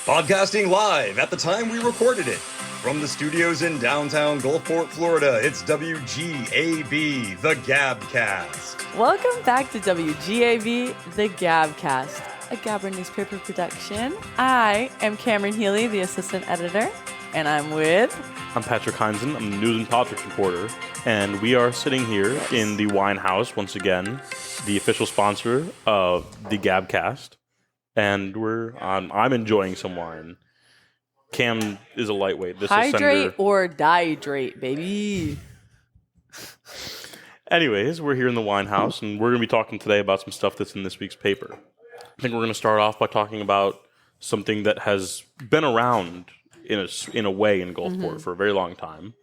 Podcasting live at the time we recorded it. From the studios in downtown Gulfport, Florida, it's WGAB, the Gabcast. Welcome back to WGAB, the Gabcast, a Gabber newspaper production. I am Cameron Healy, the assistant editor, and I'm Patrick Heinzen. I'm the news and politics reporter, and we are sitting here in the Wine House once again, the official sponsor of the Gabcast, and I'm enjoying some wine. Cam is a lightweight. This Hydrate or dihydrate, baby. Anyways, we're here in the Wine House, and we're going to be talking today about some stuff that's in this week's paper. I think we're going to start off by talking about something that has been around in a way in Gulfport for a very long time,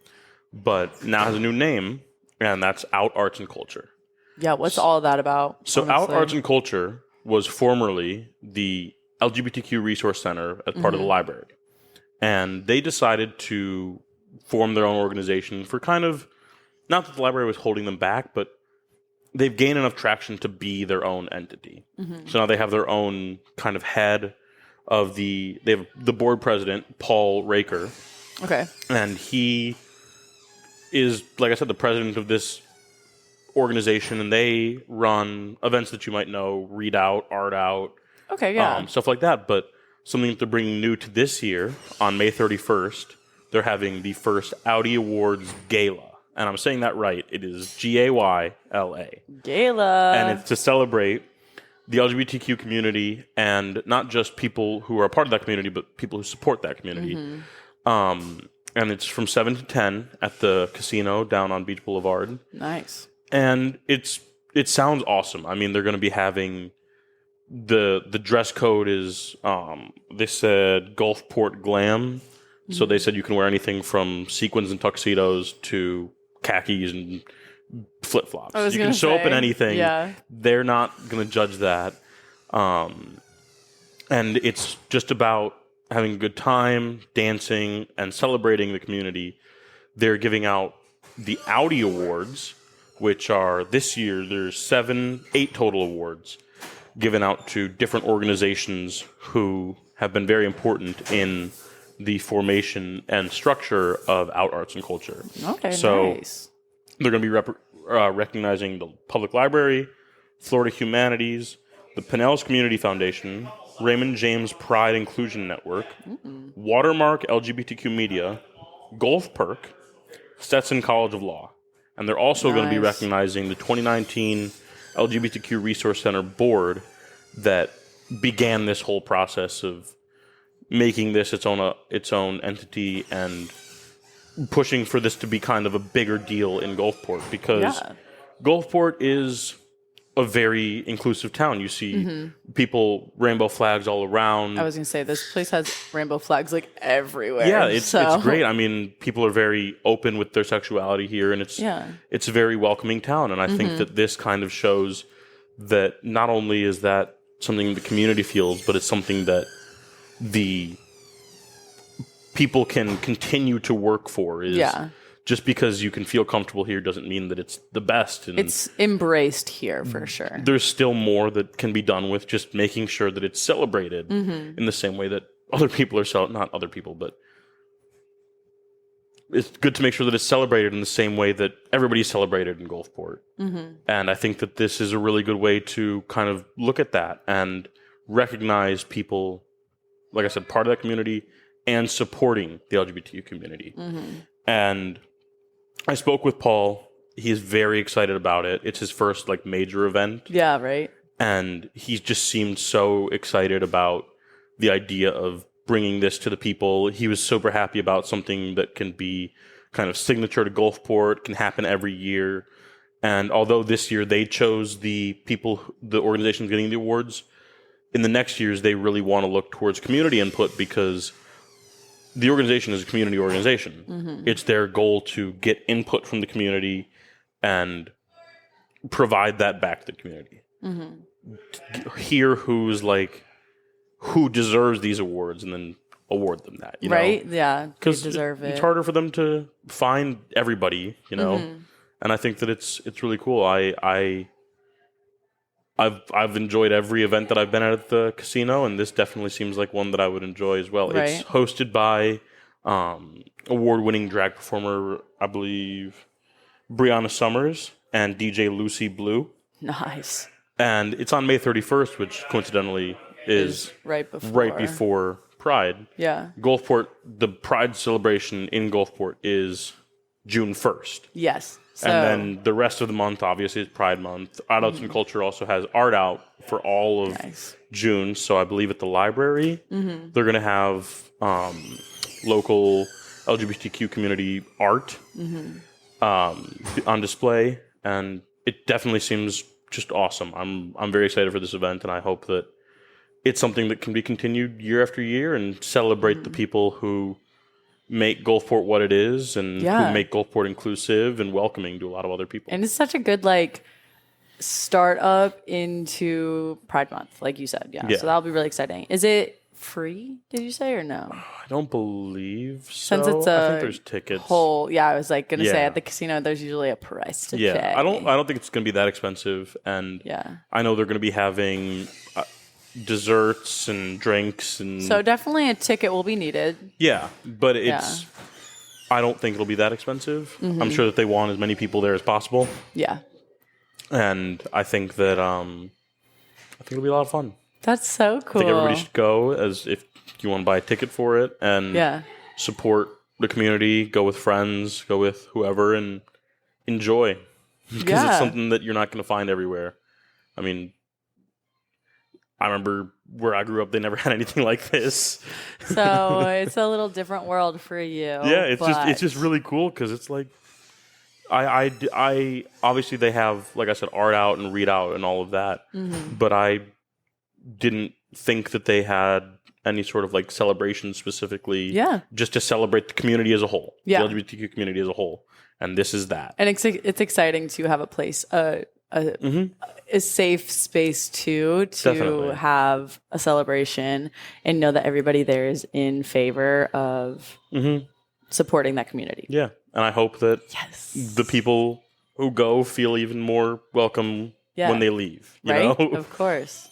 but now has a new name, and that's Out Arts and Culture. Yeah, what's all that about? So Out Arts and Culture was formerly the LGBTQ Resource Center as part of the library. And they decided to form their own organization for kind of, not that the library was holding them back, but they've gained enough traction to be their own entity. So now they have their own kind of head of they have the board president, Paul Raker. Okay. And he is, like I said, the president of this organization, and they run events that you might know, Read Out, Art Out, Okay, yeah. stuff like that. But something that they're bringing new to this year, on May 31st, they're having the first Audi Awards Gala. And I'm saying that right. It is Gayla. Gala. And it's to celebrate the LGBTQ community, and not just people who are a part of that community, but people who support that community. And it's from 7 to 10 at the casino down on Beach Boulevard. Nice. And it sounds awesome. I mean, they're going to be having the dress code is they said Gulfport glam. So they said you can wear anything from sequins and tuxedos to khakis and flip-flops. You can show up in anything. Yeah. They're not going to judge that. And it's just about having a good time, dancing, and celebrating the community. They're giving out the Audi Awards, which are this year, there's 8 total awards given out to different organizations who have been very important in the formation and structure of Out Arts and Culture. Okay, so nice. They're going to be recognizing the Public Library, Florida Humanities, the Pinellas Community Foundation, Raymond James Pride Inclusion Network, Watermark LGBTQ Media, Gulfport, Stetson College of Law. And they're also going to be recognizing the 2019 LGBTQ Resource Center board that began this whole process of making this its own entity and pushing for this to be kind of a bigger deal in Gulfport, because Gulfport is a very inclusive town. You see people, rainbow flags all around. I was going to say, this place has rainbow flags like everywhere. Yeah, it's great. I mean, people are very open with their sexuality here, and it's a very welcoming town. And I think that this kind of shows that not only is that something the community feels, but it's something that the people can continue to work for. Just because you can feel comfortable here doesn't mean that it's the best. And it's embraced here for sure. There's still more that can be done with just making sure that it's celebrated in the same way that other people are not other people, but it's good to make sure that it's celebrated in the same way that everybody's celebrated in Gulfport. And I think that this is a really good way to kind of look at that and recognize people, like I said, part of that community and supporting the LGBTQ community. And I spoke with Paul. He is very excited about it. It's his first major event. Yeah, right. And he just seemed so excited about the idea of bringing this to the people. He was super happy about something that can be kind of signature to Gulfport, can happen every year. And although this year they chose the organizations getting the awards, in the next years they really want to look towards community input, because the organization is a community organization. It's their goal to get input from the community and provide that back to the community. Hear who deserves these awards and then award them that, right? Yeah, because it's harder for them to find everybody, And I think that it's really cool. I've enjoyed every event that I've been at the casino, and this definitely seems like one that I would enjoy as well. Right. It's hosted by award-winning drag performer, I believe, Brianna Summers and DJ Lucy Blue. Nice. And it's on May 31st, which coincidentally is right before Pride. Yeah. Gulfport, the Pride celebration in Gulfport is June 1st. Yes. So, and then the rest of the month, obviously, is Pride Month. Arts and Culture also has art out for all of June. So I believe at the library, they're going to have local LGBTQ community art on display. And it definitely seems just awesome. I'm very excited for this event, and I hope that it's something that can be continued year after year and celebrate the people who make Gulfport what it is and who make Gulfport inclusive and welcoming to a lot of other people. And it's such a good start up into Pride Month, like you said. Yeah. So that'll be really exciting. Is it free, did you say, or no? I don't believe so. Since it's I think there's tickets. I was gonna say at the casino there's usually a price to pay. I don't think it's gonna be that expensive, and I know they're gonna be having desserts and drinks, and so definitely a ticket will be needed. Yeah, but I don't think it'll be that expensive. I'm sure that they want as many people there as possible. Yeah. And I think that it'll be a lot of fun. That's so cool. I think everybody should go, as if you want to buy a ticket for it and support the community, go with friends, go with whoever, and enjoy. Because it's something that you're not going to find everywhere. I mean, I remember where I grew up, they never had anything like this. So it's a little different world for you. Yeah, it's just really cool because it's like, I obviously they have, like I said, art out and read out and all of that, but I didn't think that they had any sort of celebration specifically just to celebrate the community as a whole, the LGBTQ community as a whole, and this is that. And it's exciting to have a place, a safe space to Definitely. have a celebration and know that everybody there is in favor of supporting that community. Yeah, and I hope that the people who go feel even more welcome when they leave. You know? Of course.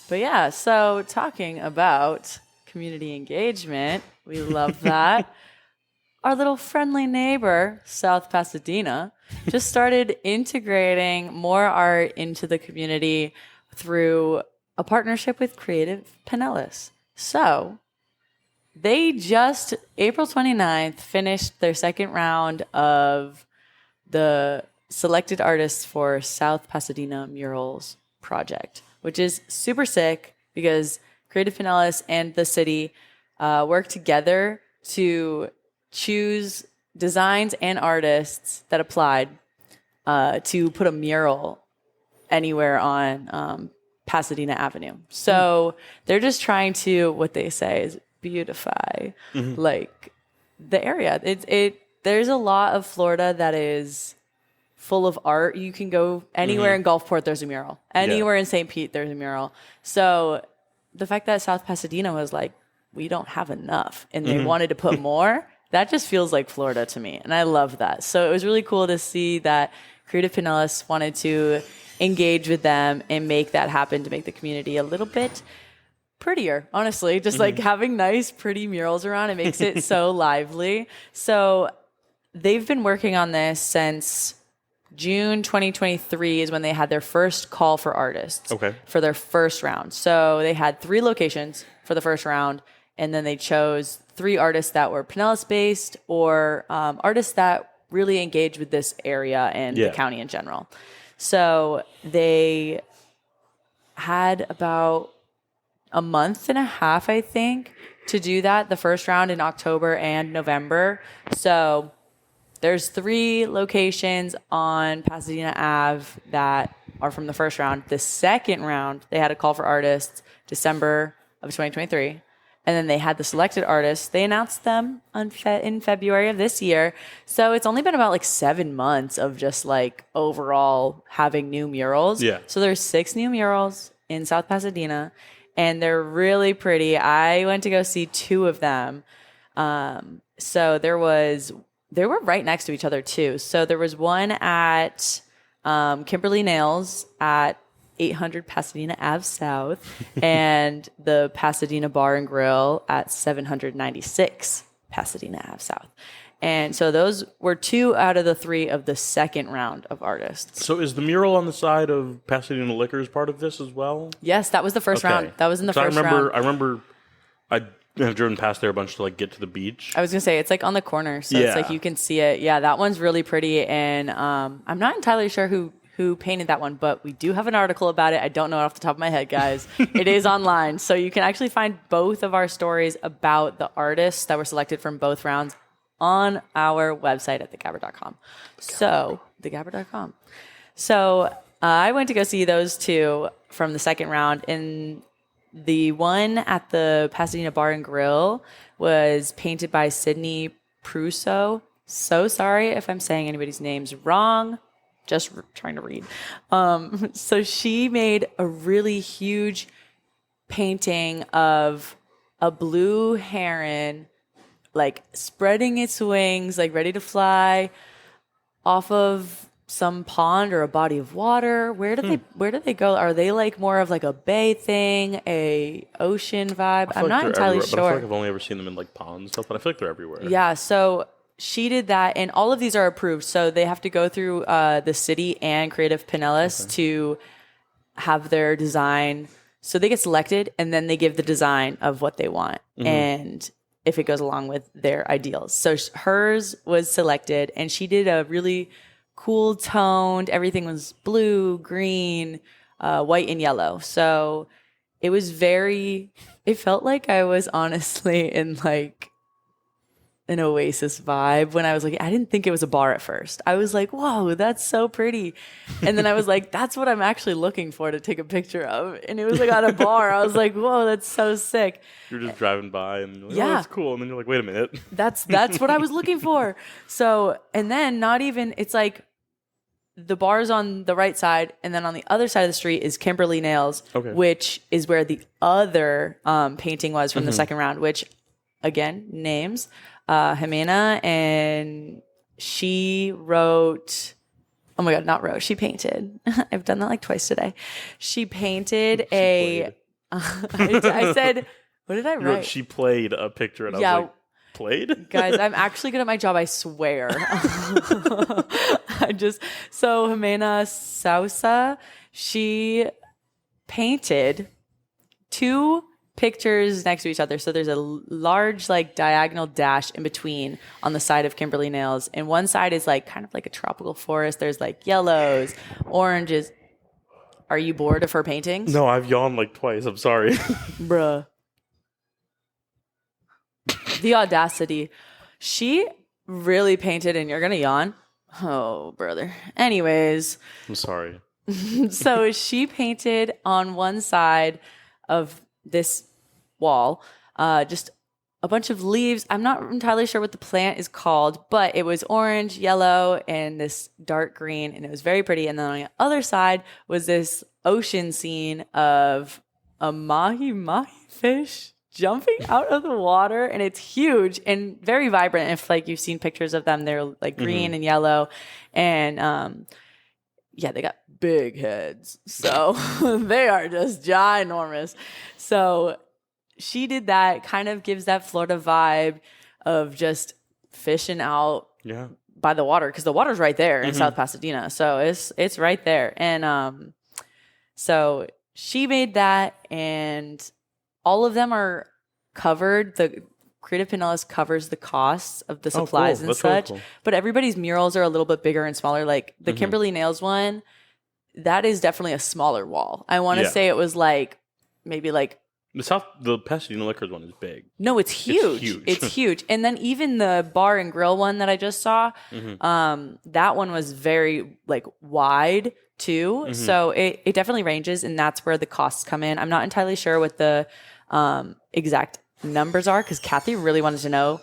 But so talking about community engagement, we love that. Our little friendly neighbor, South Pasadena, just started integrating more art into the community through a partnership with Creative Pinellas. So they just, April 29th, finished their second round of the selected artists for South Pasadena Murals project, which is super sick because Creative Pinellas and the city work together to choose designs and artists that applied to put a mural anywhere on Pasadena Avenue. So they're just trying to, what they say is beautify the area. There's a lot of Florida that is full of art. You can go anywhere in Gulfport, there's a mural. Anywhere in St. Pete, there's a mural. So the fact that South Pasadena was like, we don't have enough, and they wanted to put more, that just feels like Florida to me. And I love that. So it was really cool to see that Creative Pinellas wanted to engage with them and make that happen to make the community a little bit prettier, honestly. Just having nice, pretty murals around, it makes it so lively. So they've been working on this since June 2023 is when they had their first call for artists for their first round. So they had 3 locations for the first round, and then they chose 3 artists that were Pinellas-based or artists that really engage with this area and the county in general. So they had about a month and a half, I think, to do that, the first round in October and November. So there's 3 locations on Pasadena Ave that are from the first round. The second round, they had a call for artists December of 2023. And then they had the selected artists. They announced them in February of this year. So it's only been about 7 months of just overall having new murals. Yeah. So there's 6 new murals in South Pasadena, and they're really pretty. I went to go see 2 of them. So they were right next to each other too. So there was one at Kimberly Nails at 800 Pasadena Ave South, and the Pasadena Bar and Grill at 796 Pasadena Ave South. And so those were 2 out of the 3 of the second round of artists. So is the mural on the side of Pasadena Liquors part of this as well? Yes, that was the first round. That was in the first round. I remember I have driven past there a bunch to like get to the beach. I was going to say, it's like on the corner, so it's like you can see it. Yeah, that one's really pretty, and I'm not entirely sure who painted that one, but we do have an article about it. I don't know it off the top of my head, guys. It is online, so you can actually find both of our stories about the artists that were selected from both rounds on our website at thegabber.com. So, thegabber.com. So, I went to go see those 2 from the second round, and the one at the Pasadena Bar and Grill was painted by Sydney Prusso. So sorry if I'm saying anybody's names wrong. Just trying to read. So she made a really huge painting of a blue heron, like spreading its wings, like ready to fly off of some pond or a body of water. Where do they go? Are they like more of like a bay thing, a ocean vibe? I'm not entirely sure. But I feel like I've only ever seen them in like ponds and stuff, but I feel like they're everywhere. Yeah, so she did that, and all of these are approved. So they have to go through the city and Creative Pinellas to have their design. So they get selected, and then they give the design of what they want. And if it goes along with their ideals. So hers was selected, and she did a really cool toned, everything was blue, green, white, and yellow. So it was it felt like I was honestly in like an Oasis vibe when I was like, I didn't think it was a bar at first. I was like, whoa, that's so pretty. And then I was like, that's what I'm actually looking for to take a picture of. And it was like at a bar. I was like, whoa, that's so sick. You're just driving by and you're like, oh, that's cool. And then you're like, wait a minute. That's what I was looking for. So, and then it's like the bar's on the right side, and then on the other side of the street is Kimberly Nails, which is where the other painting was from the second round, which, again, names. Jimena, and she wrote, oh my God, not wrote, she painted. I've done that like twice today. She painted I said, what did I write? She played a picture, and I was like, played? Guys, I'm actually good at my job, I swear. So Jimena Sousa, she painted 2 pictures next to each other. So there's a large like diagonal dash in between on the side of Kimberly Nails. And one side is like kind of like a tropical forest. There's like yellows, oranges. Are you bored of her paintings? No, I've yawned like twice. I'm sorry. Bruh. The audacity. She really painted, and you're going to yawn. Oh, brother. Anyways. I'm sorry. So she painted on one side of this wall, just a bunch of leaves. I'm not entirely sure what the plant is called, but it was orange, yellow, and this dark green, and it was very pretty. And then on the other side was this ocean scene of a mahi fish jumping out of the water, and it's huge and very vibrant. If like you've seen pictures of them, they're like green and yellow, and they got big heads. So they are just ginormous. So she did that, kind of gives that Florida vibe of just fishing out by the water, because the water's right there in South Pasadena. So it's right there. And so she made that, and all of them are covered. The Creative Pinellas covers the costs of the supplies and such. Really cool. But everybody's murals are a little bit bigger and smaller. Like the Kimberly Nails one, that is definitely a smaller wall. I want to say it was like maybe like the Pasadena Liquors one is big. No, it's huge. It's huge. And then even the bar and grill one that I just saw, that one was very like wide too. So it definitely ranges, and that's where the costs come in. I'm not entirely sure what the exact numbers are, because Kathy really wanted to know.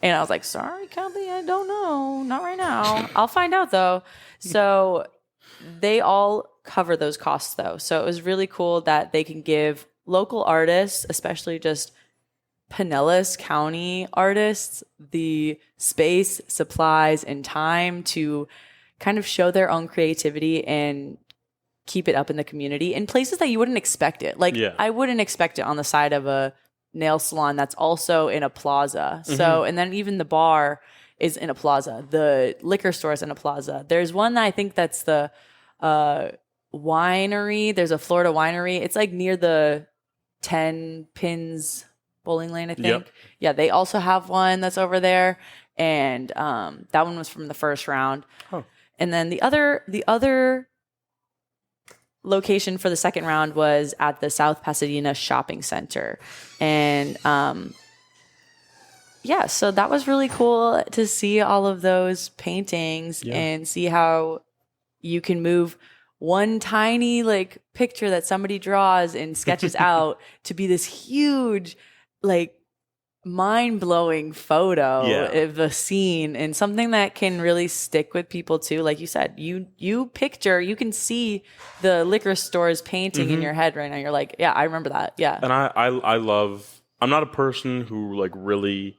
And I was like, sorry, Kathy, I don't know. Not right now. I'll find out though. So they all cover those costs though. So it was really cool that they can give local artists, especially just Pinellas County artists, the space, supplies, and time to kind of show their own creativity and keep it up in the community in places that you wouldn't expect it. Like I wouldn't expect it on the side of a nail salon that's also in a plaza. So, and then even the bar is in a plaza. The liquor store is in a plaza. There's one that I think that's the winery. There's a Florida winery. It's like near the 10 Pins bowling lane, I think. Yep. Yeah, they also have one that's over there. And that one was from the first round. Huh. And then the other location for the second round was at the South Pasadena Shopping Center. And so that was really cool to see all of those paintings and see how you can move one tiny like picture that somebody draws and sketches out to be this huge, like, mind-blowing photo of a scene, and something that can really stick with people too. Like you said, you can see the liquor store's painting in your head right now. You're like, yeah, I remember that. Yeah. And I love, I'm not a person who like really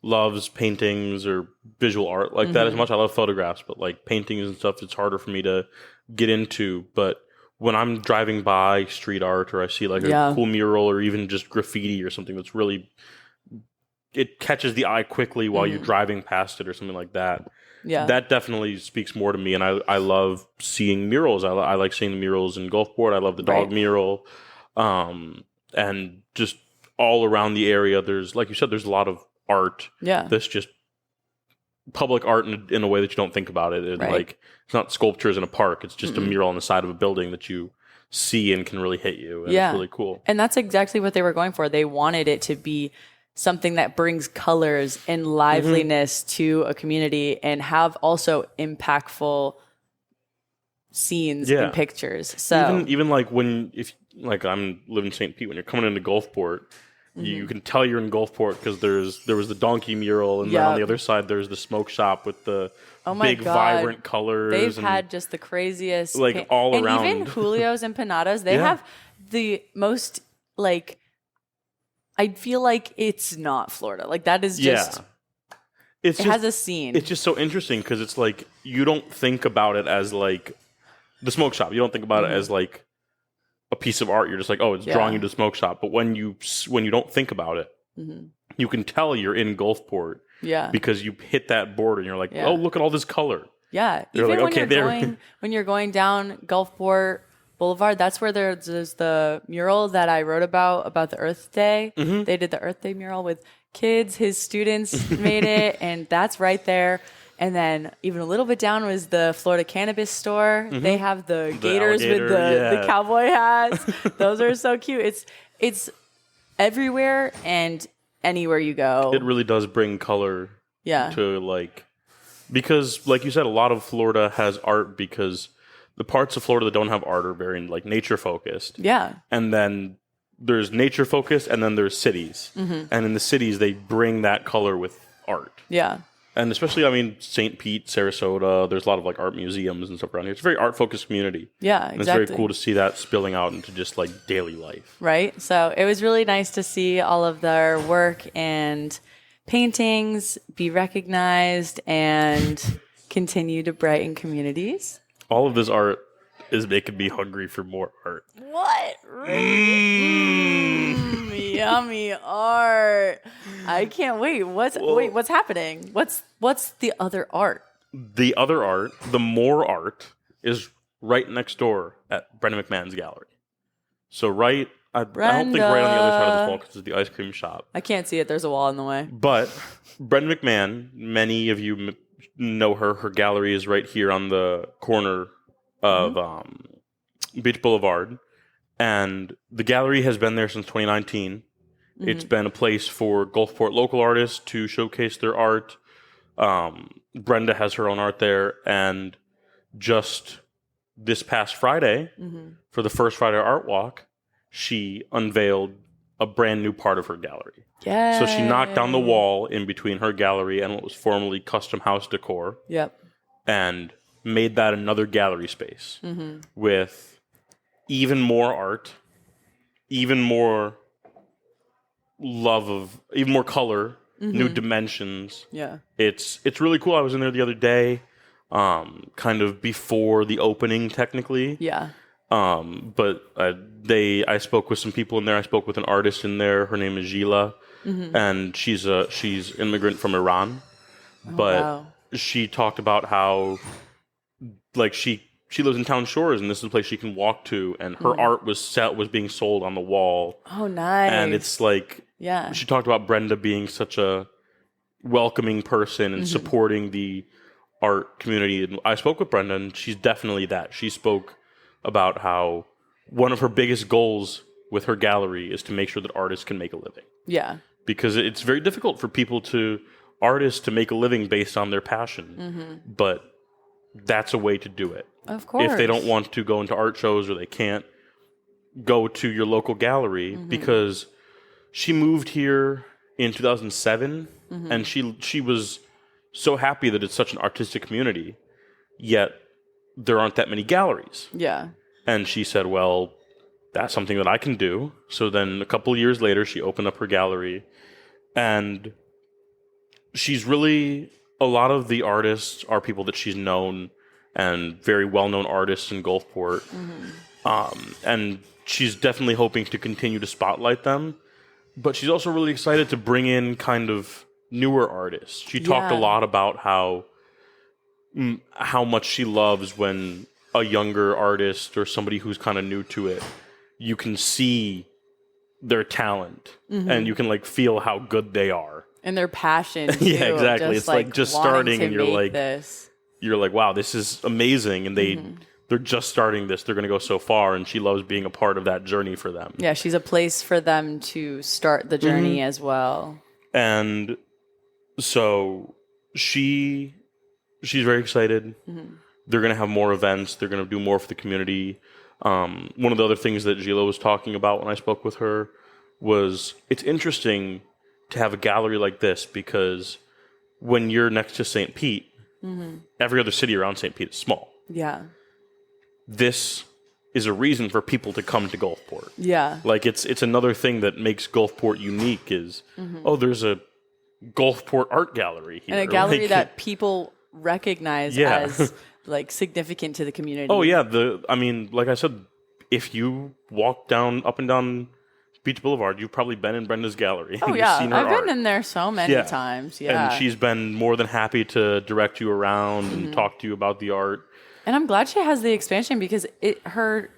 loves paintings or visual art like that as much. I love photographs, but like paintings and stuff, it's harder for me to get into. But when I'm driving by street art, or I see like a cool mural or even just graffiti or something that's really, it catches the eye quickly while you're driving past it or something like that. Yeah, that definitely speaks more to me. And I love seeing murals. I like seeing the murals in Gulfport. I love the dog mural. And just all around the area, there's, like you said, there's a lot of art. Yeah, that's just public art in a way that you don't think about it. Like, it's not sculptures in a park. It's just a mural on the side of a building that you see and can really hit you. And it's really cool. And that's exactly what they were going for. They wanted it to be something that brings colors and liveliness to a community and have also impactful scenes and pictures. So even like if I'm living in St. Pete, when you're coming into Gulfport, you can tell you're in Gulfport because there was the donkey mural, and then on the other side there's the smoke shop with the big vibrant colors. They've had just the craziest all around. And even Julio's empanadas, they have the most like, I feel like it's not Florida. Like, that is just it has a scene. It's just so interesting because it's like, you don't think about it as like the smoke shop. You don't think about it as like a piece of art. You're just like, oh, it's drawing you to the smoke shop. But when you don't think about it, you can tell you're in Gulfport. Yeah, because you hit that border and you're like, oh, look at all this color. Yeah, you're even like, when you're going down Gulfport Boulevard, that's where there's the mural that I wrote about the Earth Day. They did the Earth Day mural with kids. His students made it, and that's right there. And then even a little bit down was the Florida Cannabis Store. They have the gators with the cowboy hats. Those are so cute. It's everywhere and anywhere you go. It really does bring color to, like, because like you said, a lot of Florida has art because the parts of Florida that don't have art are very like nature focused. Yeah. And then there's nature focused, and then there's cities. And in the cities, they bring that color with art. Yeah. And especially, I mean, St. Pete, Sarasota, there's a lot of like art museums and stuff around here. It's a very art focused community. Yeah, exactly. And it's very cool to see that spilling out into just like daily life. Right. So it was really nice to see all of their work and paintings be recognized and continue to brighten communities. All of this art is making me hungry for more art. What? Yummy art. I can't wait. What's happening? What's the other art? The other art, the more art, is right next door at Brenda McMahon's gallery. So I don't think right on the other side of this wall because it's the ice cream shop. I can't see it. There's a wall in the way. But Brenda McMahon, many of you know her. Her gallery is right here on the corner of Beach Boulevard. And the gallery has been there since 2019. It's been a place for Gulfport local artists to showcase their art. Brenda has her own art there. And just this past Friday, for the first Friday Art Walk, she unveiled a brand new part of her gallery. Yeah. So she knocked down the wall in between her gallery and what was formerly Custom House Decor. Yep. And made that another gallery space with even more art, even more even more color, new dimensions. Yeah. It's really cool. I was in there the other day, kind of before the opening technically. Yeah. But I spoke with some people in there. I spoke with an artist in there. Her name is Gila, and she's immigrant from Iran. But wow. she talked about how like she lives in Town Shores, and this is a place she can walk to, and her art was being sold on the wall. Oh, nice. And it's like, yeah. she talked about Brenda being such a welcoming person and supporting the art community. And I spoke with Brenda, and she's definitely that. She spoke about how one of her biggest goals with her gallery is to make sure that artists can make a living. Yeah. Because it's very difficult for artists to make a living based on their passion. But that's a way to do it. Of course. If they don't want to go into art shows or they can't go to your local gallery, because she moved here in 2007 and she was so happy that it's such an artistic community, yet there aren't that many galleries. Yeah. And she said, well, that's something that I can do. So then a couple of years later, she opened up her gallery, and a lot of the artists are people that she's known, and very well-known artists in Gulfport. And she's definitely hoping to continue to spotlight them. But she's also really excited to bring in kind of newer artists. She talked a lot about how much she loves when a younger artist or somebody who's kind of new to it, you can see their talent and you can like feel how good they are. And their passion too. Yeah, exactly. Just, it's like just starting and you're like, wow, this is amazing. And they're just starting this. They're going to go so far. And she loves being a part of that journey for them. Yeah, she's a place for them to start the journey as well. And so she's very excited. They're going to have more events. They're going to do more for the community. One of the other things that Gila was talking about when I spoke with her was it's interesting to have a gallery like this, because when you're next to St. Pete, every other city around St. Pete is small. Yeah. This is a reason for people to come to Gulfport. Yeah. Like it's another thing that makes Gulfport unique is, there's a Gulfport art gallery here. And a gallery that people recognize as like significant to the community. Oh yeah. Like I said, if you walk up and down Beach Boulevard, you've probably been in Brenda's gallery. Oh, yeah. Seen her I've art. been in there so many times. Yeah. And she's been more than happy to direct you around and talk to you about the art. And I'm glad she has the expansion, because her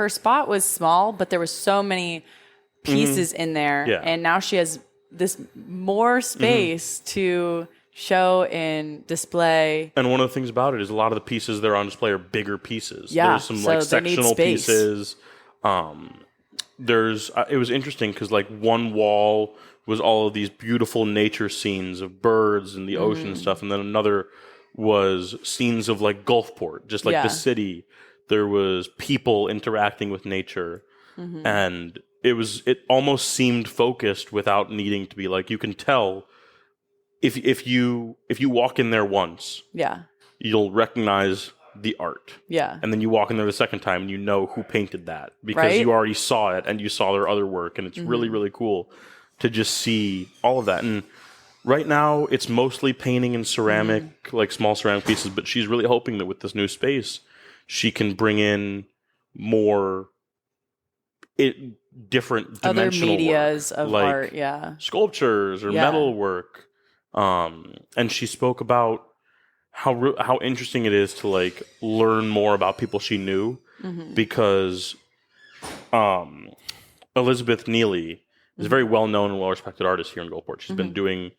spot was small, but there was so many pieces in there. Yeah. And now she has this more space to show and display. And one of the things about it is a lot of the pieces that are on display are bigger pieces. Yeah, There's some so like they need sectional space. pieces. It was interesting because like one wall was all of these beautiful nature scenes of birds and the ocean and stuff, and then another was scenes of like Gulfport, just like the city. There was people interacting with nature, and it almost seemed focused without needing to be. Like you can tell if you walk in there once, you'll recognize the art. Yeah. And then you walk in there the second time and you know who painted that, because you already saw it and you saw their other work, and it's really, really cool to just see all of that. And right now it's mostly painting and ceramic, like small ceramic pieces, but she's really hoping that with this new space she can bring in more different other dimensional medias work, of like art, sculptures or metal work. And she spoke about how interesting it is to like learn more about people she knew, because Elizabeth Neely is a very well known and well respected artist here in Gulfport. She's been doing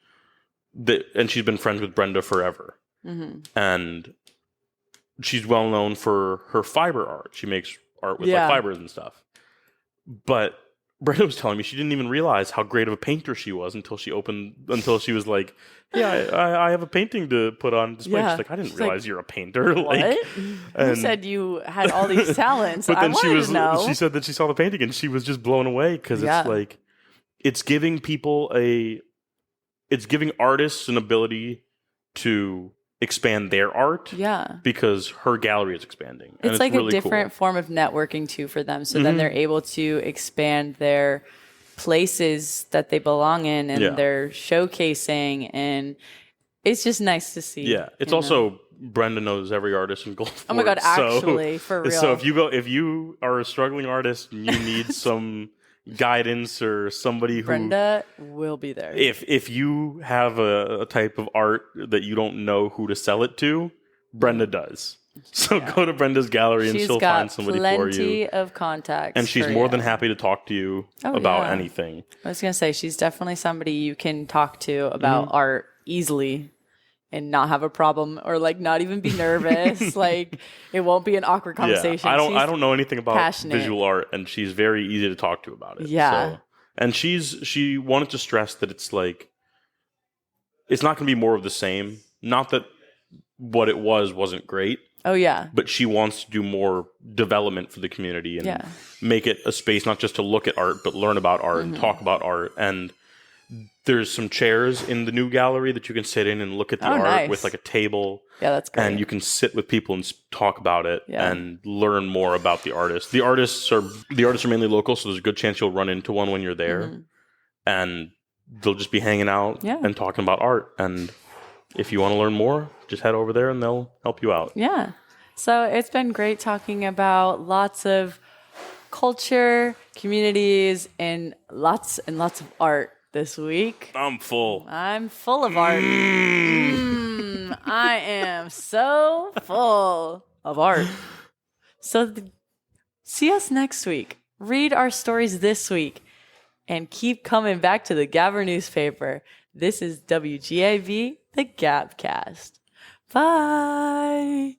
and she's been friends with Brenda forever, and she's well known for her fiber art. She makes art with like fibers and stuff. But Brenda was telling me she didn't even realize how great of a painter she was until she was like, I have a painting to put on display. She's like, I didn't realize you're a painter. Like, who said you had all these talents? But then know. She said that she saw the painting and she was just blown away, because it's like, it's giving artists an ability to expand their art. Yeah. Because her gallery is expanding. And it's like really a different form of networking too for them. So then they're able to expand their places that they belong in, and they're showcasing, and it's just nice to see. Yeah. It's also Brenda knows every artist in Gulfport. Oh my God, actually, for real. So if you are a struggling artist and you need some guidance or somebody who Brenda will be there. If you have a type of art that you don't know who to sell it to, Brenda does. So go to Brenda's gallery and she'll find somebody for you. She's got plenty of contacts. And she's more than happy to talk to you about anything. I was going to say, she's definitely somebody you can talk to about art easily and not have a problem or like not even be nervous. Like it won't be an awkward conversation. Yeah, I don't know anything about passionate. Visual art, and she's very easy to talk to about it. Yeah. So, and she wanted to stress that it's like, it's not going to be more of the same. Not that what it wasn't great. Oh, yeah. But she wants to do more development for the community and make it a space not just to look at art, but learn about art and talk about art. And there's some chairs in the new gallery that you can sit in and look at the art with like a table. Yeah, that's great. And you can sit with people and talk about it and learn more about the artist. The artists are mainly local, so there's a good chance you'll run into one when you're there. And they'll just be hanging out and talking about art. And if you want to learn more, just head over there and they'll help you out. Yeah. So it's been great talking about lots of culture, communities, and lots of art this week. I'm full. I'm full of art. I am so full of art. So see us next week. Read our stories this week. And keep coming back to the Gabber newspaper. This is WGAB, the Gabcast. Bye.